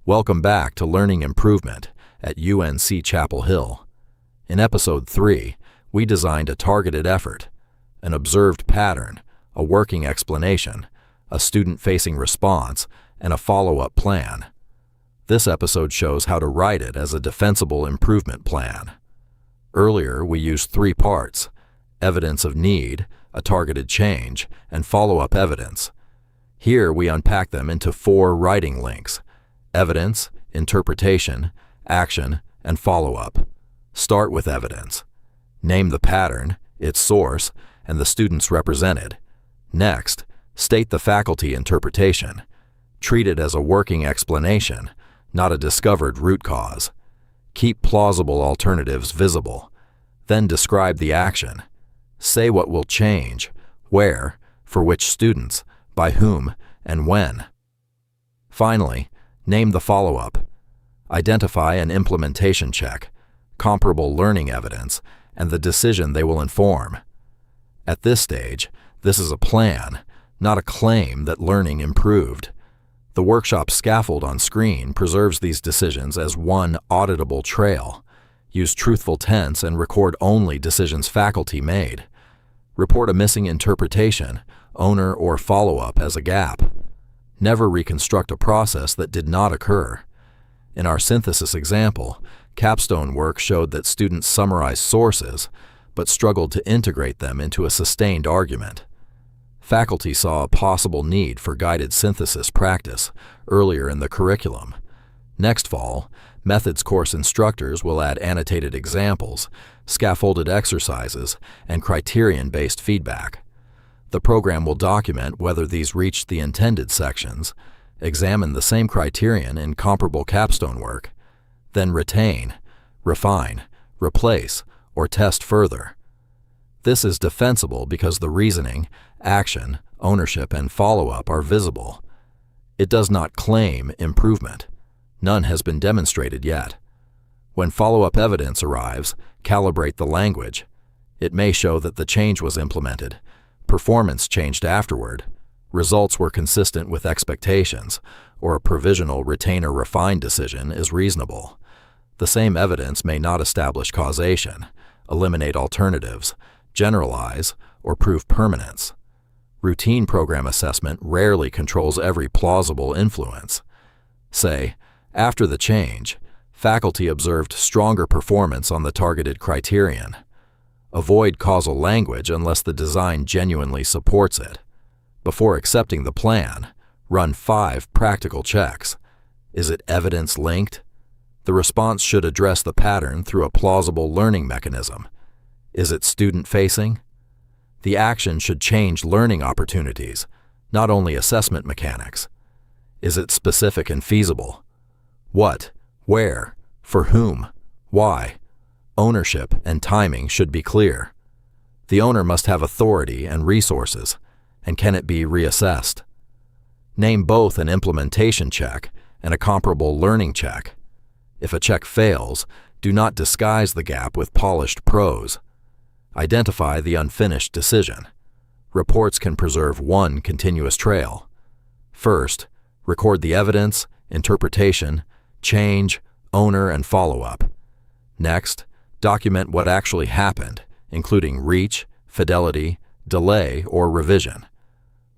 Welcome back to Learning Improvement at UNC Chapel Hill. In Episode 3, we designed a targeted effort, an observed pattern, a working explanation, a student-facing response, and a follow-up plan. This episode shows how to write it as a defensible improvement plan. Earlier, we used 3 parts: evidence of need, a targeted change, and follow-up evidence. Here, we unpack them into 4 writing links: evidence, interpretation, action, and follow-up. Start with evidence. Name the pattern, its source, and the students represented. Next, state the faculty interpretation. Treat it as a working explanation, not a discovered root cause. Keep plausible alternatives visible. Then describe the action. Say what will change, where, for which students, by whom, and when. Finally, name the follow-up. Identify an implementation check, comparable learning evidence, and the decision they will inform. At this stage, this is a plan, not a claim that learning improved. The workshop scaffold on screen preserves these decisions as one auditable trail. Use truthful tense and record only decisions faculty made. Report a missing interpretation, owner, or follow-up as a gap. Never reconstruct a process that did not occur. In our synthesis example, capstone work showed that students summarized sources, but struggled to integrate them into a sustained argument. Faculty saw a possible need for guided synthesis practice earlier in the curriculum. Next fall, methods course instructors will add annotated examples, scaffolded exercises, and criterion-based feedback. The program will document whether these reached the intended sections, examine the same criterion in comparable capstone work, then retain, refine, replace, or test further. This is defensible because the reasoning, action, ownership, and follow-up are visible. It does not claim improvement. None has been demonstrated yet. When follow-up evidence arrives, calibrate the language. It may show that the change was implemented, performance changed afterward, results were consistent with expectations, or a provisional retain or refine decision is reasonable. The same evidence may not establish causation, eliminate alternatives, generalize, or prove permanence. Routine program assessment rarely controls every plausible influence. Say, after the change, faculty observed stronger performance on the targeted criterion. Avoid causal language unless the design genuinely supports it. Before accepting the plan, run 5 practical checks. Is it evidence-linked? The response should address the pattern through a plausible learning mechanism. Is it student-facing? The action should change learning opportunities, not only assessment mechanics. Is it specific and feasible? What, where, for whom, why? Ownership and timing should be clear. The owner must have authority and resources, and can it be reassessed? Name both an implementation check and a comparable learning check. If a check fails, do not disguise the gap with polished prose. Identify the unfinished decision. Reports can preserve one continuous trail. First, record the evidence, interpretation, change, owner, and follow-up. Next, document what actually happened, including reach, fidelity, delay, or revision.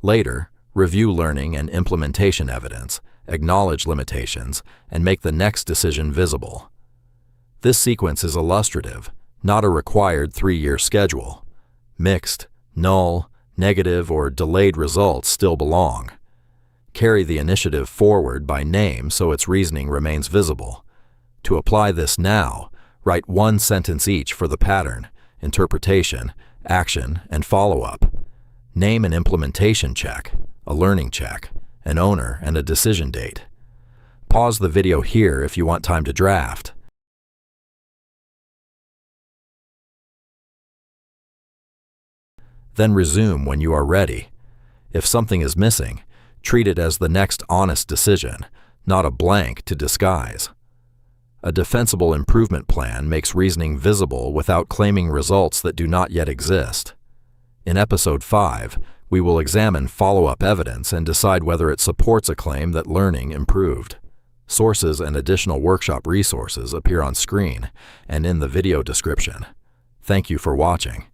Later, review learning and implementation evidence, acknowledge limitations, and make the next decision visible. This sequence is illustrative, not a required 3-year schedule. Mixed, null, negative, or delayed results still belong. Carry the initiative forward by name so its reasoning remains visible. To apply this now, write 1 sentence each for the pattern, interpretation, action, and follow-up. Name an implementation check, a learning check, an owner, and a decision date. Pause the video here if you want time to draft. Then resume when you are ready. If something is missing, treat it as the next honest decision, not a blank to disguise. A defensible improvement plan makes reasoning visible without claiming results that do not yet exist. In Episode 5, we will examine follow-up evidence and decide whether it supports a claim that learning improved. Sources and additional workshop resources appear on screen and in the video description. Thank you for watching.